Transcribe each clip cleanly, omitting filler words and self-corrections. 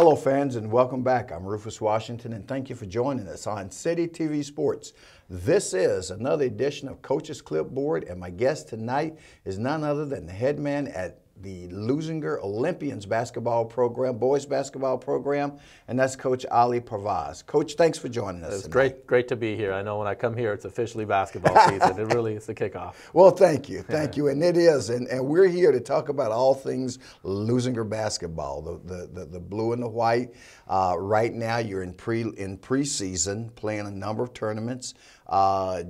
Hello fans and welcome back. I'm Rufus Washington and thank you for joining us on CityTV Sports. This is another edition of Coach's Clipboard and my guest tonight is none other than the head man at the Leuzinger Olympians basketball program, boys basketball program, and that's Coach Ali Parvaz. Coach, thanks for joining us. It's great to be here. I know when I come here, it's officially basketball season. It really is the kickoff. Well, thank you, and it is, and we're here to talk about all things Leuzinger basketball, the blue and the white. Right now, you're in preseason, playing a number of tournaments.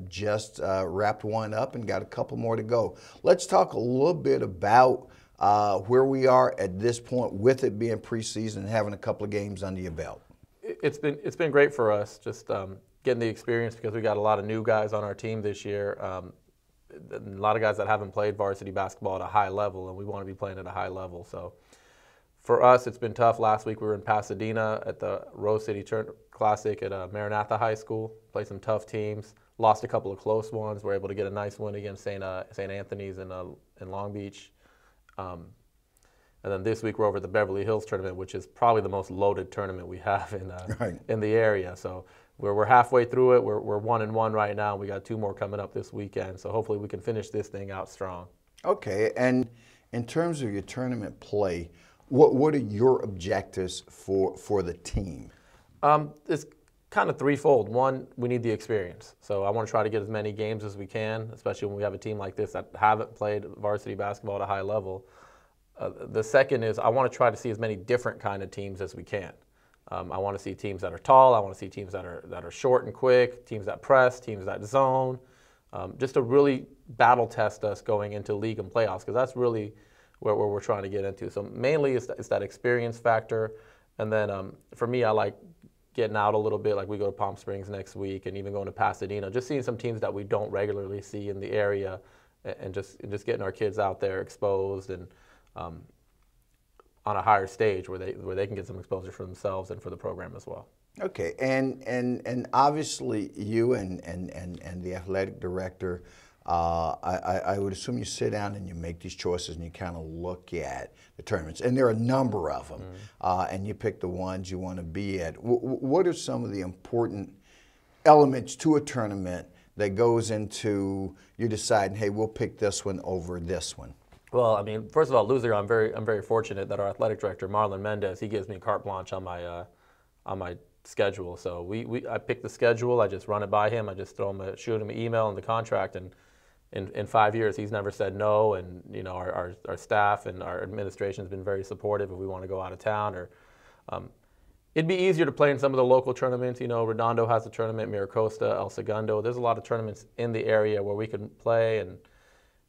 Just wrapped one up and got a couple more to go. Let's talk a little bit about where we are at this point with it being preseason and having a couple of games under your belt. It's been great for us, just getting the experience because we got a lot of new guys on our team this year. A lot of guys that haven't played varsity basketball at a high level, and we want to be playing at a high level. So for us, it's been tough. Last week we were in Pasadena at the Rose City Classic at Maranatha High School. Played some tough teams. Lost a couple of close ones. We're able to get a nice win against St. Anthony's in Long Beach. And then this week we're over at the Beverly Hills tournament, which is probably the most loaded tournament we have in the area. So we're halfway through it. We're 1-1 right now. We got 2 more coming up this weekend. So hopefully we can finish this thing out strong. Okay. And in terms of your tournament play, what are your objectives for the team? It's kind of threefold. One, we need the experience. So I want to try to get as many games as we can, especially when we have a team like this that haven't played varsity basketball at a high level. The second is I want to try to see as many different kind of teams as we can. I want to see teams that are tall. I want to see teams that are short and quick, teams that press, teams that zone, just to really battle test us going into league and playoffs, because that's really where we're trying to get into. So mainly it's that experience factor. And then for me, I like getting out a little bit, like we go to Palm Springs next week and even going to Pasadena, just seeing some teams that we don't regularly see in the area and just getting our kids out there exposed and on a higher stage where they can get some exposure for themselves and for the program as well. Okay, and obviously you and the athletic director, I would assume you sit down and you make these choices and you kind of look at the tournaments, and there are a number of them, and you pick the ones you want to be at. What are some of the important elements to a tournament that goes into you deciding, hey, we'll pick this one over this one? Well, I mean, first of all, Leuzinger, I'm very fortunate that our athletic director, Marlon Mendez, he gives me carte blanche on my schedule. So I pick the schedule, I just run it by him, I just shoot him an email and the contract, and in 5 years he's never said no. And you know, our staff and our administration has been very supportive if we want to go out of town. Or it'd be easier to play in some of the local tournaments. You know, Redondo has a tournament, Miracosta, El Segundo. There's a lot of tournaments in the area where we can play, and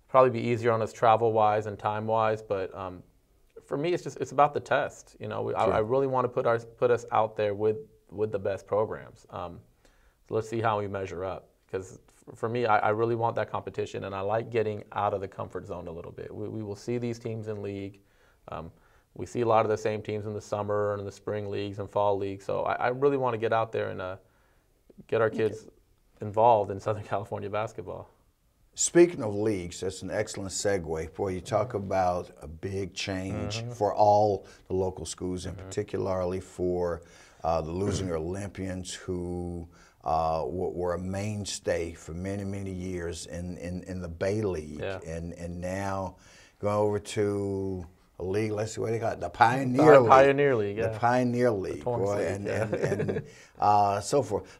probably be easier on us travel-wise and time-wise. But for me, it's about the test. You know, I really want to put us out there with the best programs. So let's see how we measure up. Because for me, I really want that competition, and I like getting out of the comfort zone a little bit. We will see these teams in league. We see a lot of the same teams in the summer and in the spring leagues and fall leagues. So I really want to get out there and get our kids involved in Southern California basketball. Speaking of leagues, that's an excellent segue. Boy, you talk about a big change for all the local schools, and particularly for the Leuzinger Olympians, who were a mainstay for many, many years in the Bay League, and now going over to a league, let's see what they got, the Pioneer League. Pioneer League, yeah. The Pioneer League, boy, and so forth.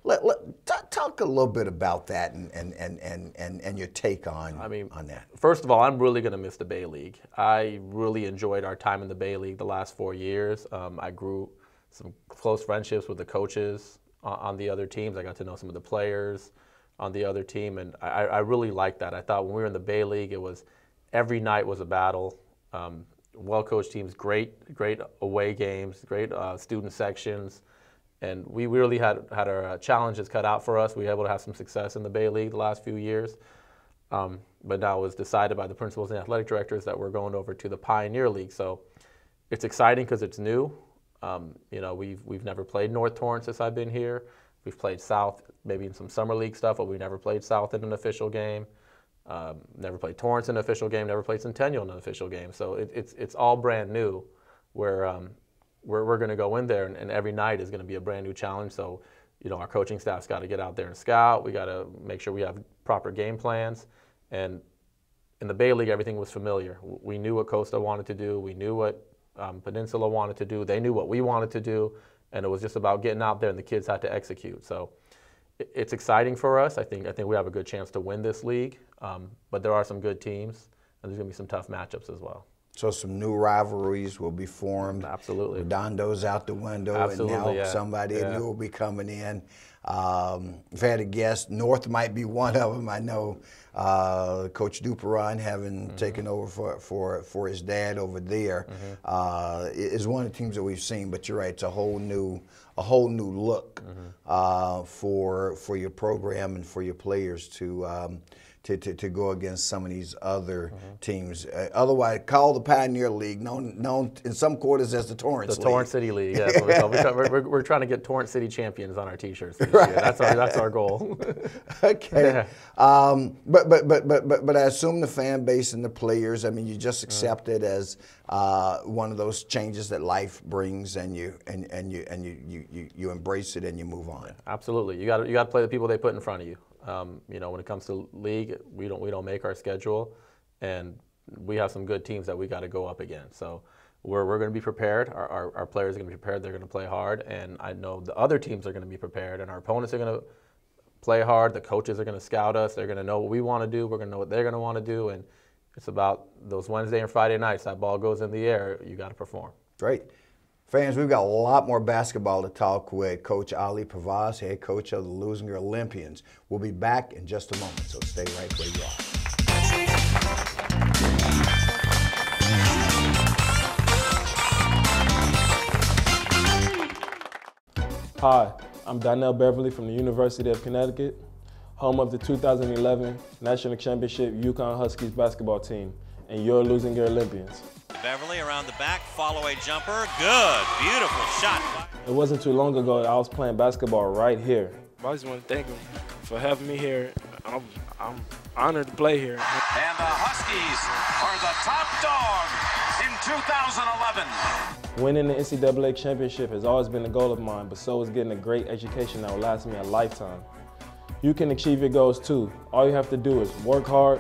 Talk a little bit about that and your take on that. First of all, I'm really going to miss the Bay League. I really enjoyed our time in the Bay League the last 4 years. I grew some close friendships with the coaches on the other teams. I got to know some of the players on the other team, and I really liked that. I thought when we were in the Bay League, it was every night was a battle. Well-coached teams, great away games, great student sections, and we really had our challenges cut out for us. We were able to have some success in the Bay League the last few years, but now it was decided by the principals and athletic directors that we're going over to the Pioneer League. So it's exciting because it's new. You know, we've never played North Torrance since I've been here. We've played South, maybe in some summer league stuff, but we never played South in an official game. Never played Torrance in an official game, never played Centennial in an official game. So it's all brand new, where we're going to go in there, and every night is going to be a brand new challenge. So, our coaching staff's got to get out there and scout. We got to make sure we have proper game plans. And in the Bay League, everything was familiar. We knew what Costa wanted to do. We knew what Peninsula wanted to do. They knew what we wanted to do. And it was just about getting out there, and the kids had to execute. So it's exciting for us. I think we have a good chance to win this league. But there are some good teams, and there's going to be some tough matchups as well. So some new rivalries will be formed. Absolutely. Redondo's out the window, Absolutely, and now yeah. somebody new will be coming in. If I had to guess, North might be one of them. I know Coach Duperon, having taken over for his dad over there, is one of the teams that we've seen. But you're right; it's a whole new look for your program and for your players to go against some of these other teams. Otherwise, called the Pioneer League, known in some quarters as the Torrance League. The Torrance City League, yeah. We're trying to get Torrance City champions on our T-shirts this year. That's our goal. Okay. Yeah. But I assume the fan base and the players, I mean, you just accept it as one of those changes that life brings, and you embrace it and you move on. Absolutely. You got to play the people they put in front of you. When it comes to league, we don't make our schedule, and we have some good teams that we got to go up against. So we're going to be prepared. Our players are going to be prepared. They're going to play hard, and I know the other teams are going to be prepared, and our opponents are going to play hard. The coaches are going to scout us. They're going to know what we want to do. We're going to know what they're going to want to do, and it's about those Wednesday and Friday nights. That ball goes in the air. You got to perform. Great. Fans, we've got a lot more basketball to talk with Coach Ali Parvaz, head coach of the Leuzinger Olympians. We'll be back in just a moment, so stay right where you are. Hi, I'm Donnell Beverly from the University of Connecticut, home of the 2011 National Championship UConn Huskies basketball team, and your Leuzinger Olympians. Beverly around the back, follow-away jumper, good, beautiful shot. It wasn't too long ago that I was playing basketball right here. I just want to thank him for having me here. I'm honored to play here. And the Huskies are the top dog in 2011. Winning the NCAA championship has always been a goal of mine, but so is getting a great education that will last me a lifetime. You can achieve your goals too. All you have to do is work hard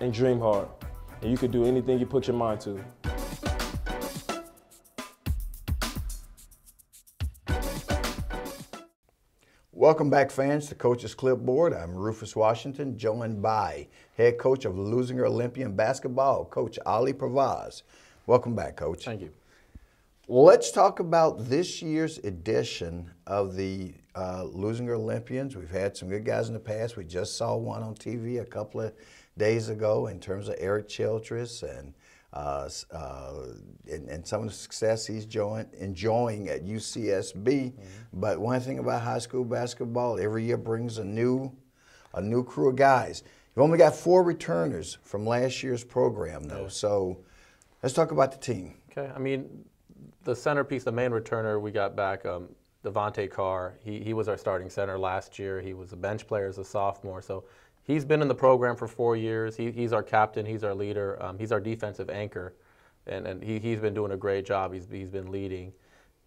and dream hard, and you can do anything you put your mind to. Welcome back, fans, to Coach's Clipboard. I'm Rufus Washington, joined by head coach of Leuzinger Olympian basketball, Coach Ali Parvaz. Welcome back, Coach. Thank you. Let's talk about this year's edition of the Leuzinger Olympians. We've had some good guys in the past. We just saw one on TV a couple of days ago in terms of Eric Childress and some of the success he's enjoying at UCSB. But one thing about high school basketball, every year brings a new crew of guys. You've only got 4 returners from last year's program, though. So let's talk about the team. Okay. I mean, the centerpiece, the main returner we got back, Devontae Carr. He was our starting center last year. He was a bench player as a sophomore. So he's been in the program for 4 years. He's our captain. He's our leader. He's our defensive anchor, and he's been doing a great job. He's been leading,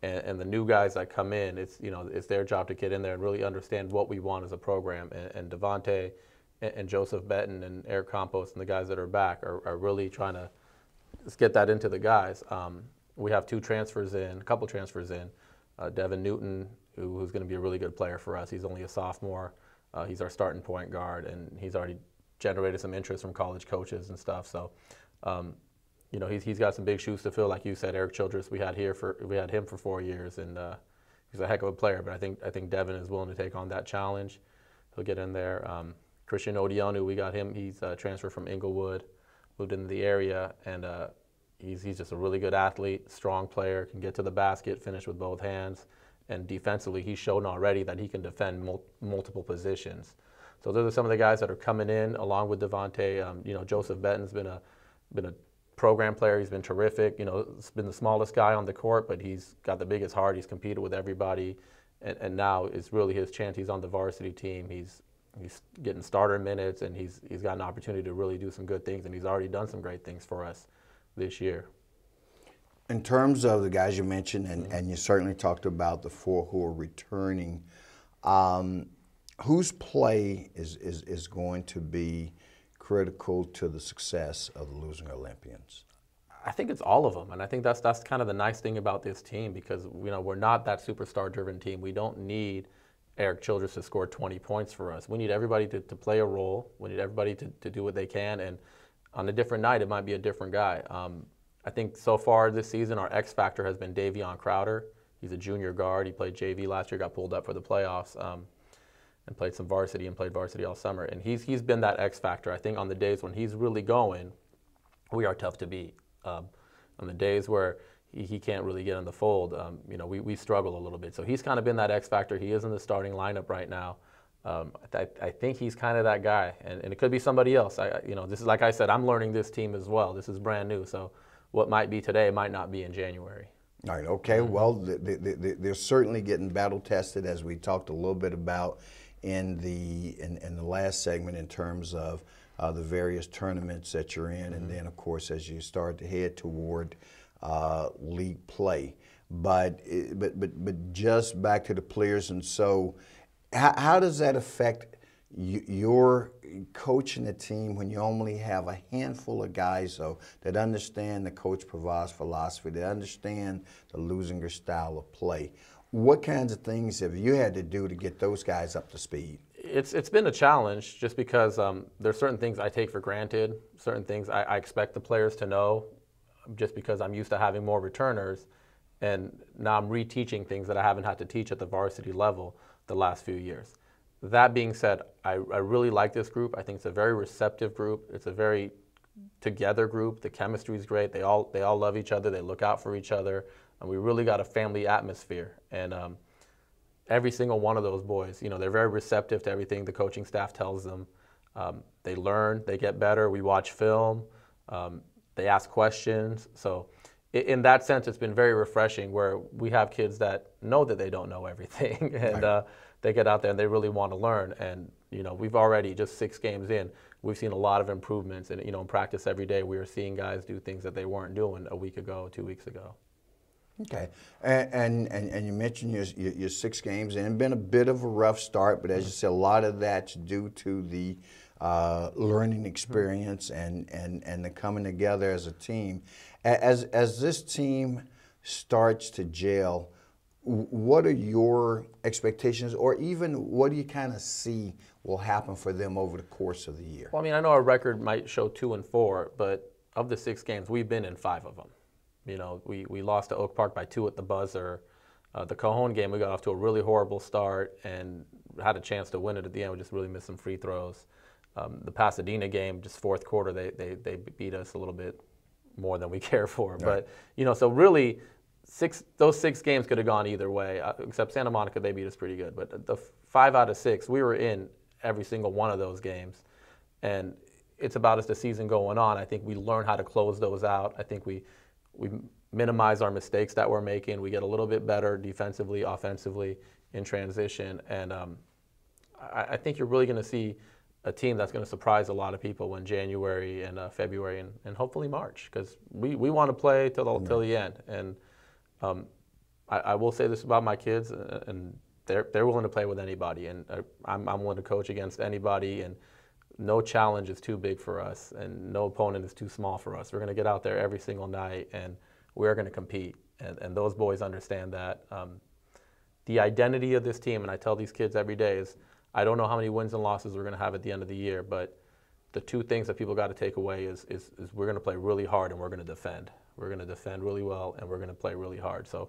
and the new guys that come in, it's their job to get in there and really understand what we want as a program. And Devontae and Joseph Benton and Eric Campos and the guys that are back are really trying to get that into the guys. We have a couple transfers in. Devin Newton, who's going to be a really good player for us. He's only a sophomore. He's our starting point guard, and he's already generated some interest from college coaches and stuff. So, he's got some big shoes to fill. Like you said, Eric Childress, we had him for 4 years, and he's a heck of a player. But I think Devin is willing to take on that challenge. He'll get in there. Christian Odionu, we got him. He's transferred from Inglewood, moved into the area, and he's just a really good athlete, strong player, can get to the basket, finish with both hands. And defensively, he's shown already that he can defend multiple positions. So those are some of the guys that are coming in along with Devontae. Joseph Benton's been a program player. He's been terrific. He's been the smallest guy on the court, but he's got the biggest heart. He's competed with everybody, and now it's really his chance. He's on the varsity team. He's getting starter minutes, and he's got an opportunity to really do some good things, and he's already done some great things for us this year. In terms of the guys you mentioned, and you certainly talked about the 4 who are returning, whose play is going to be critical to the success of the Leuzinger Olympians? I think it's all of them, and I think that's kind of the nice thing about this team, because we're not that superstar-driven team. We don't need Eric Childress to score 20 points for us. We need everybody to play a role. We need everybody to do what they can, and on a different night, it might be a different guy. I think so far this season, our X factor has been Davion Crowder. He's a junior guard. He played JV last year, got pulled up for the playoffs, and played some varsity and played varsity all summer. And he's been that X factor. I think on the days when he's really going, we are tough to beat. On the days where he can't really get in the fold, we struggle a little bit. So he's kind of been that X factor. He is in the starting lineup right now. I think he's kind of that guy, and it could be somebody else. This is, like I said, I'm learning this team as well. This is brand new, so what might be today might not be in January. All right, okay. Well, they're certainly getting battle tested, as we talked a little bit about in the last segment, in terms of the various tournaments that you're in, and then, of course, as you start to head toward league play. But just back to the players, and so how does that affect your coaching a team when you only have a handful of guys that understand the Coach Parvaz philosophy, that understand the Leuzinger style of play? What kinds of things have you had to do to get those guys up to speed? It's been a challenge, just because there's certain things I take for granted, certain things I expect the players to know, just because I'm used to having more returners, and now I'm reteaching things that I haven't had to teach at the varsity level the last few years. That being said, I really like this group. I think it's a very receptive group. It's a very together group. The chemistry is great. They all love each other. They look out for each other, and we really got a family atmosphere. And every single one of those boys, they're very receptive to everything the coaching staff tells them. They learn, they get better. We watch film. They ask questions. So in that sense, it's been very refreshing, where we have kids that know that they don't know everything, and they get out there and they really want to learn. And we've already, just 6 games in, we've seen a lot of improvements. And in practice every day, we are seeing guys do things that they weren't doing a week ago, 2 weeks ago. Okay, and you mentioned your 6 games, and it's been a bit of a rough start, but as you said, a lot of that's due to the learning experience and the coming together as a team. As this team starts to gel, what are your expectations, or even what do you kind of see will happen for them over the course of the year? Well, I know our record might show 2-4, but of the 6 games, we've been in 5 of them. We lost to Oak Park by 2 at the buzzer. The Cajon game, we got off to a really horrible start and had a chance to win it at the end. We just really missed some free throws. The Pasadena game, just 4th quarter, they beat us a little bit more than we care for. Right. But, so really, those 6 games could have gone either way, except Santa Monica, they beat us pretty good. But the 5 out of 6, we were in every single one of those games. And it's about as the season going on, I think we learn how to close those out. I think we minimize our mistakes that we're making. We get a little bit better defensively, offensively in transition. And I think you're really going to see a team that's going to surprise a lot of people in January and February and hopefully March, because we want to play till the end. And I will say this about my kids, and they're willing to play with anybody, and I'm willing to coach against anybody, and no challenge is too big for us, and no opponent is too small for us. We're going to get out there every single night, and we're going to compete, and those boys understand that. The identity of this team, and I tell these kids every day, is I don't know how many wins and losses we're going to have at the end of the year, but the 2 things that people got to take away is we're going to play really hard, and we're going to defend. We're going to defend really well, and we're going to play really hard. So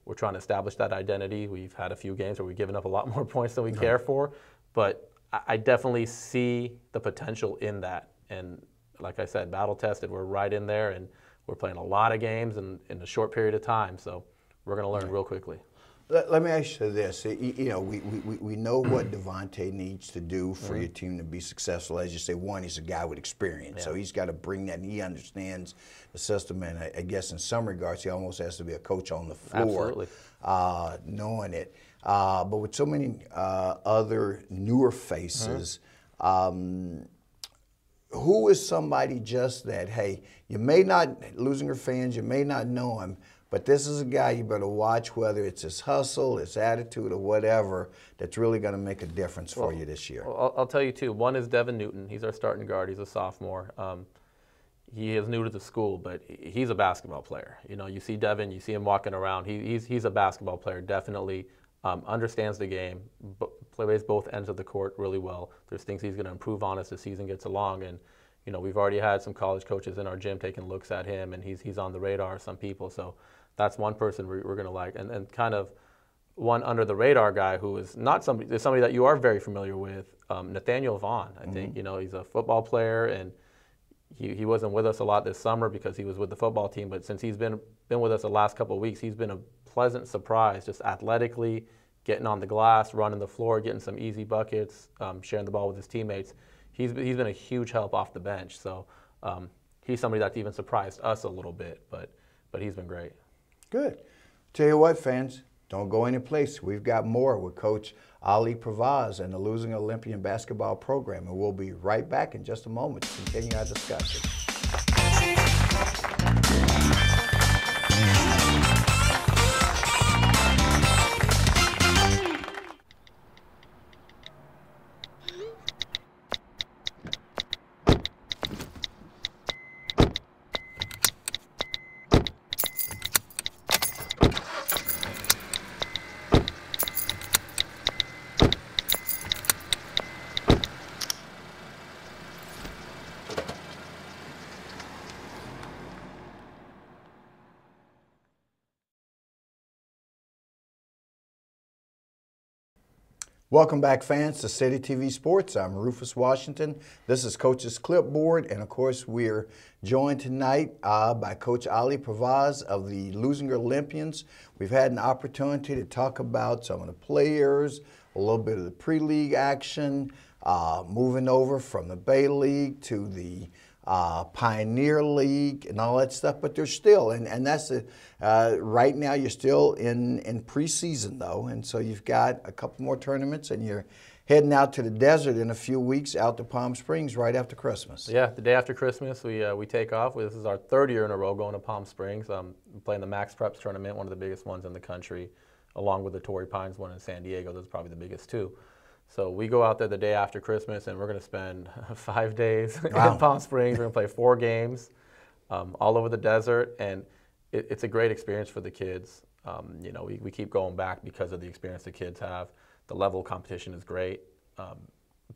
we're trying to establish that identity. We've had a few games where we've given up a lot more points than we care for, but I definitely see the potential in that. And like I said, battle tested, we're right in there, and we're playing a lot of games in a short period of time, so we're going to learn real quickly. Let me ask you this. We know what Devontae needs to do for your team to be successful. As you say, one, he's a guy with experience, so he's got to bring that, and he understands the system, and I guess in some regards, he almost has to be a coach on the floor, knowing it. But with so many other newer faces, who is somebody just that, hey, you may not, Leuzinger fans, you may not know him, but this is a guy you better watch, whether it's his hustle, his attitude, or whatever, that's really going to make a difference for you this year? Well, I'll tell you two. One is Devin Newton. He's our starting guard. He's a sophomore. He is new to the school, but he's a basketball player. You know, you see Devin, you see him walking around. He's a basketball player, definitely. Understands the game, plays both ends of the court really well. There's things he's going to improve on as the season gets along. And, you know, we've already had some college coaches in our gym taking looks at him, and he's on the radar of some people. So that's one person we're going to like. And kind of one under the radar guy who is not somebody that you are very familiar with, Nathaniel Vaughn. I think, you know, he's a football player, and he wasn't with us a lot this summer because he was with the football team, but since he's been with us the last couple of weeks, he's been a pleasant surprise, just athletically, getting on the glass, running the floor, getting some easy buckets, sharing the ball with his teammates. He's been a huge help off the bench, so he's somebody that's even surprised us a little bit, but he's been great. Good. Tell you what, fans, don't go any place. We've got more with Coach Ali Parvaz and the Leuzinger Olympian basketball program, and we'll be right back in just a moment to continue our discussion. Welcome back, fans, to City TV Sports. I'm Rufus Washington. This is Coach's Clipboard, and of course, we're joined tonight by Coach Ali Parvaz of the Leuzinger Olympians. We've had an opportunity to talk about some of the players, a little bit of the pre-league action, moving over from the Bay League to the Pioneer League and all that stuff, but they're still, and that's right now you're still in preseason though, and so you've got a couple more tournaments, and you're heading out to the desert in a few weeks, out to Palm Springs right after Christmas. Yeah, the day after Christmas we take off. This is our third year in a row going to Palm Springs. Playing the Max Preps tournament, one of the biggest ones in the country, along with the Torrey Pines one in San Diego. Those are probably the biggest too. So we go out there the day after Christmas, and we're going to spend 5 days in Palm Springs. We're going to play 4 games all over the desert, and it's a great experience for the kids. You know, we keep going back because of the experience the kids have. The level of competition is great,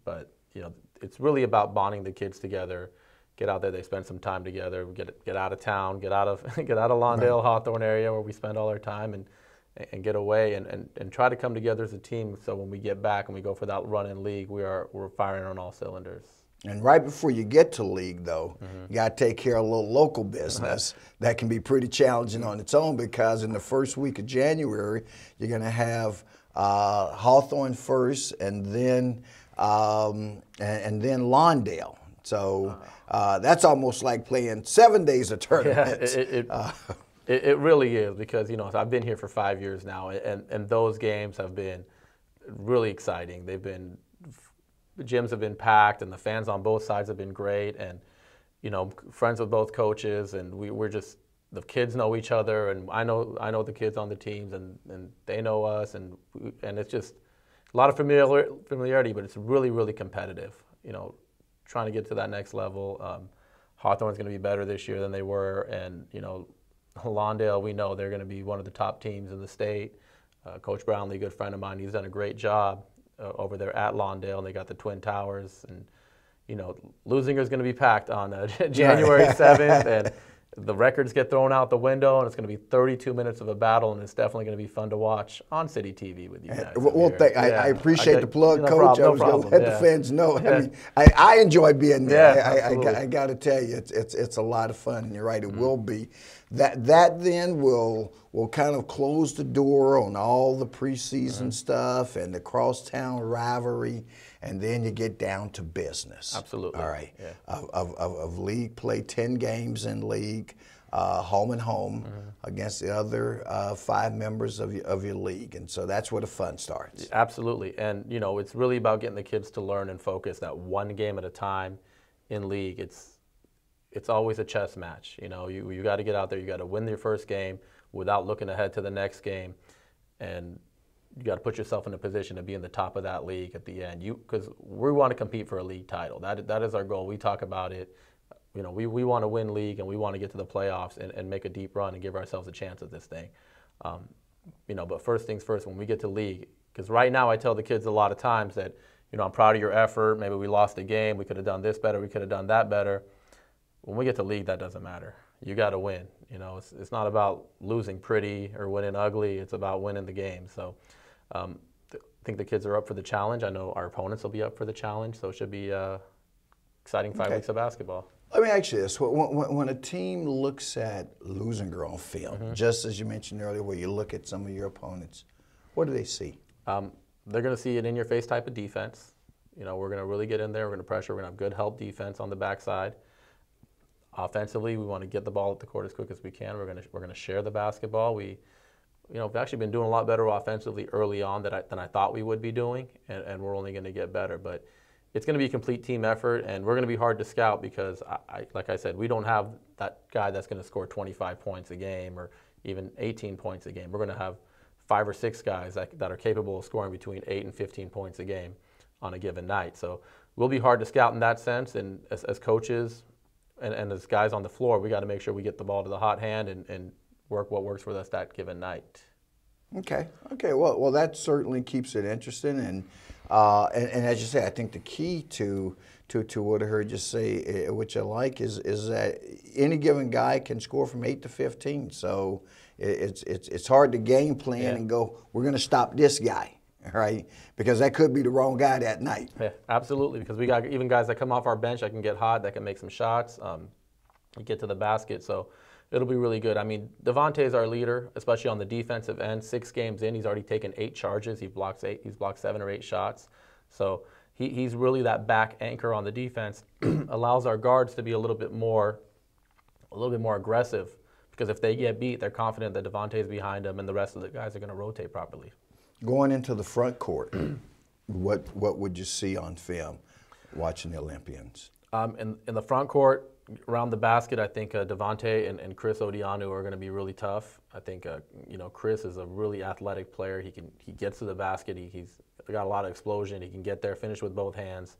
but you know, it's really about bonding the kids together. Get out there, they spend some time together. Get out of town, get out of Lawndale, Hawthorne area where we spend all our time, and get away and try to come together as a team, so when we get back and we go for that run in league, we're firing on all cylinders. And right before you get to league, though, you got to take care of a little local business that can be pretty challenging on its own, because in the first week of January, you're going to have Hawthorne first, and then Lawndale. So that's almost like playing 7 days of tournaments. Yeah, it really is, because, you know, I've been here for 5 years now, and those games have been really exciting. The gyms have been packed, and the fans on both sides have been great, and, you know, friends with both coaches, and we're just, the kids know each other, and I know the kids on the teams, and they know us, and it's just a lot of familiarity, but it's really, really competitive, you know, trying to get to that next level. Hawthorne's going to be better this year than they were, and, you know, Lawndale, we know they're going to be one of the top teams in the state. Coach Brownlee, a good friend of mine, he's done a great job over there at Lawndale, and they got the Twin Towers. And, you know, Leuzinger's going to be packed on January 7th, and the records get thrown out the window, and it's going to be 32 minutes of a battle, and it's definitely going to be fun to watch on City TV with you guys. Well, I appreciate the plug, Coach. I was going to let the fans know. I mean, I enjoy being there. I got to tell you, it's a lot of fun, and you're right, it will be. That then will kind of close the door on all the preseason stuff and the crosstown rivalry, and then you get down to business. Absolutely. All right. Yeah. Of league play, 10 games in league, home and home against the other 5 members of your league, and so that's where the fun starts. Absolutely, and you know, it's really about getting the kids to learn and focus that one game at a time. in league, it's always a chess match. You know, you got to get out there. You got to win your first game without looking ahead to the next game, and you got to put yourself in a position to be in the top of that league at the end. Because we want to compete for a league title. That is our goal. We talk about it. You know, we want to win league, and we want to get to the playoffs and make a deep run and give ourselves a chance at this thing. You know, but first things first, when we get to league, because right now I tell the kids a lot of times that, you know, I'm proud of your effort. Maybe we lost a game. We could have done this better. We could have done that better. When we get to league, that doesn't matter. You got to win. You know, it's not about losing pretty or winning ugly. It's about winning the game. So I think the kids are up for the challenge. I know our opponents will be up for the challenge. So it should be exciting 5 weeks of basketball. Let me ask you this. When a team looks at Leuzinger on film, just as you mentioned earlier, where you look at some of your opponents, what do they see? They're going to see an in-your-face type of defense. You know, we're going to really get in there. We're going to pressure. We're going to have good help defense on the backside. Offensively, we want to get the ball at the court as quick as we can. We're going to share the basketball. We've actually been doing a lot better offensively early on than I thought we would be doing, and we're only going to get better. But it's going to be a complete team effort, and we're going to be hard to scout because, like I said, we don't have that guy that's going to score 25 points a game or even 18 points a game. We're going to have 5 or 6 guys that are capable of scoring between 8 and 15 points a game on a given night. So we'll be hard to scout in that sense, and as coaches and as guys on the floor, we got to make sure we get the ball to the hot hand and work what works for us that given night. Okay. Well, that certainly keeps it interesting, and as you say, I think the key to what I heard you say, which I like, is that any given guy can score from 8 to 15. So it's hard to game plan and go, we're going to stop this guy, right? Because that could be the wrong guy that night. Yeah, absolutely. Because we got even guys that come off our bench that can get hot, that can make some shots, get to the basket. So it'll be really good. I mean, Devontae is our leader, especially on the defensive end. 6 games in, he's already taken 8 charges. He's blocked 7 or 8 shots. So he's really that back anchor on the defense. Allows our guards to be a little bit more aggressive, because if they get beat, they're confident that Devontae's behind them and the rest of the guys are going to rotate properly. Going into the front court, what would you see on film watching the Olympians? In the front court, around the basket, I think Devontae and Chris Odianu are going to be really tough. I think Chris is a really athletic player. He gets to the basket. He's got a lot of explosion. He can get there, finish with both hands.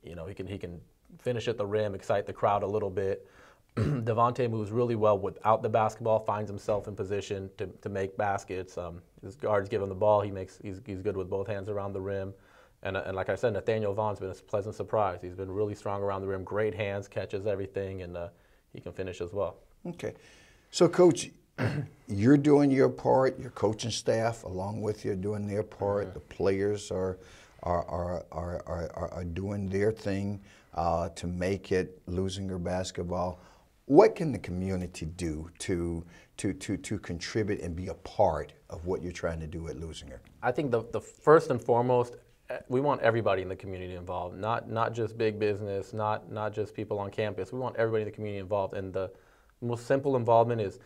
You know, he can finish at the rim, excite the crowd a little bit. Devontae moves really well without the basketball, finds himself in position to make baskets. His guards give him the ball. He's good with both hands around the rim. And like I said, Nathaniel Vaughn's been a pleasant surprise. He's been really strong around the rim, great hands, catches everything, and he can finish as well. Okay. So, Coach, you're doing your part. Your coaching staff, along with you, are doing their part. The players are doing their thing to make it Leuzinger basketball. What can the community do to contribute and be a part of what you're trying to do at Leuzinger? I think the first and foremost, we want everybody in the community involved, not just big business, not just people on campus. We want everybody in the community involved, and the most simple involvement is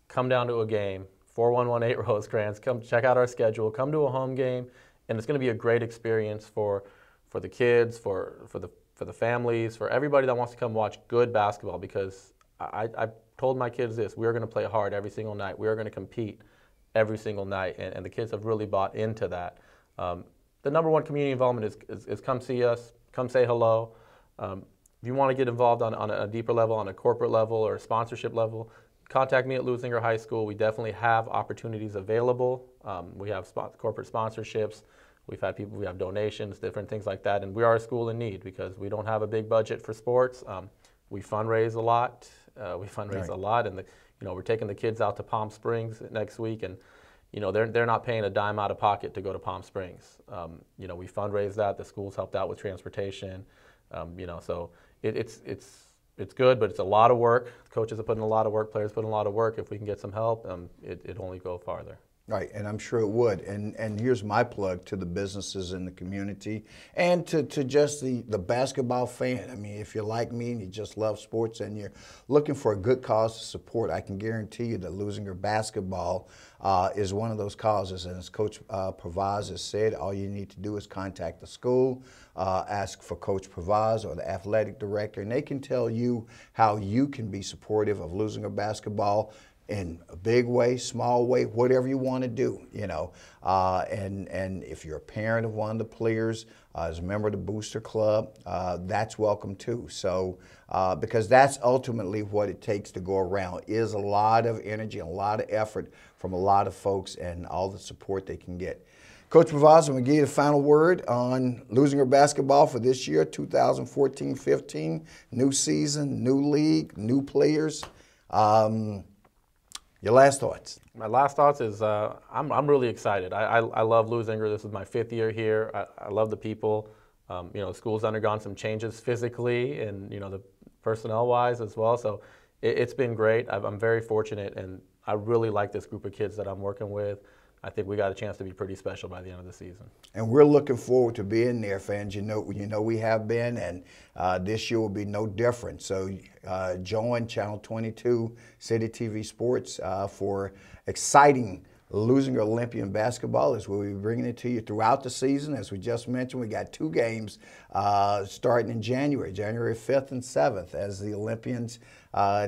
come down to a game, 4118 Rosecrans, come check out our schedule, come to a home game, and it's going to be a great experience for the kids, for the families, for everybody that wants to come watch good basketball, because I've told my kids this: we are going to play hard every single night. We are going to compete every single night, and the kids have really bought into that. The number one community involvement is come see us, come say hello. If you want to get involved on a deeper level, on a corporate level or a sponsorship level, contact me at Leuzinger High School. We definitely have opportunities available. We have corporate sponsorships. We have donations, different things like that, and we are a school in need because we don't have a big budget for sports. We fundraise a lot. And we're taking the kids out to Palm Springs next week, and they're not paying a dime out of pocket to go to Palm Springs. We fundraise that. The school's helped out with transportation. So it's good, but it's a lot of work. Coaches are putting a lot of work. Players put in a lot of work. If we can get some help, it only go farther. Right, and I'm sure it would. And here's my plug to the businesses in the community and to just the basketball fan. I mean, if you're like me and you just love sports and you're looking for a good cause to support, I can guarantee you that Leuzinger basketball is one of those causes. And as Coach Parvaz has said, all you need to do is contact the school, ask for Coach Parvaz or the athletic director, and they can tell you how you can be supportive of Leuzinger basketball in a big way, small way, whatever you want to do, you know. And if you're a parent of one of the players, as a member of the Booster Club, that's welcome too. So, because that's ultimately what it takes to go around, is a lot of energy, a lot of effort from a lot of folks and all the support they can get. Coach Parvaz, I'm going to give you the final word on Leuzinger basketball for this year, 2014-15, new season, new league, new players. Your last thoughts? My last thoughts is I'm really excited. I love Leuzinger. This is my 5th year here. I love the people. You know, the school's undergone some changes physically and, you know, the personnel-wise as well. So it's been great. I'm very fortunate, and I really like this group of kids that I'm working with. I think we got a chance to be pretty special by the end of the season. And we're looking forward to being there, fans. You know we have been, and this year will be no different. So join Channel 22, City TV Sports for exciting Leuzinger Olympian basketball, as we'll be bringing it to you throughout the season. As we just mentioned, we got 2 games starting in January 5th and 7th, as the Olympians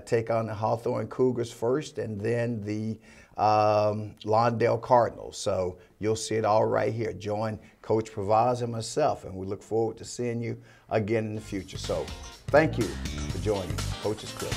take on the Hawthorne Cougars first, and then the Lawndale Cardinals. So you'll see it all right here. Join Coach Parvaz and myself, and we look forward to seeing you again in the future. So thank you for joining Coach's Clip.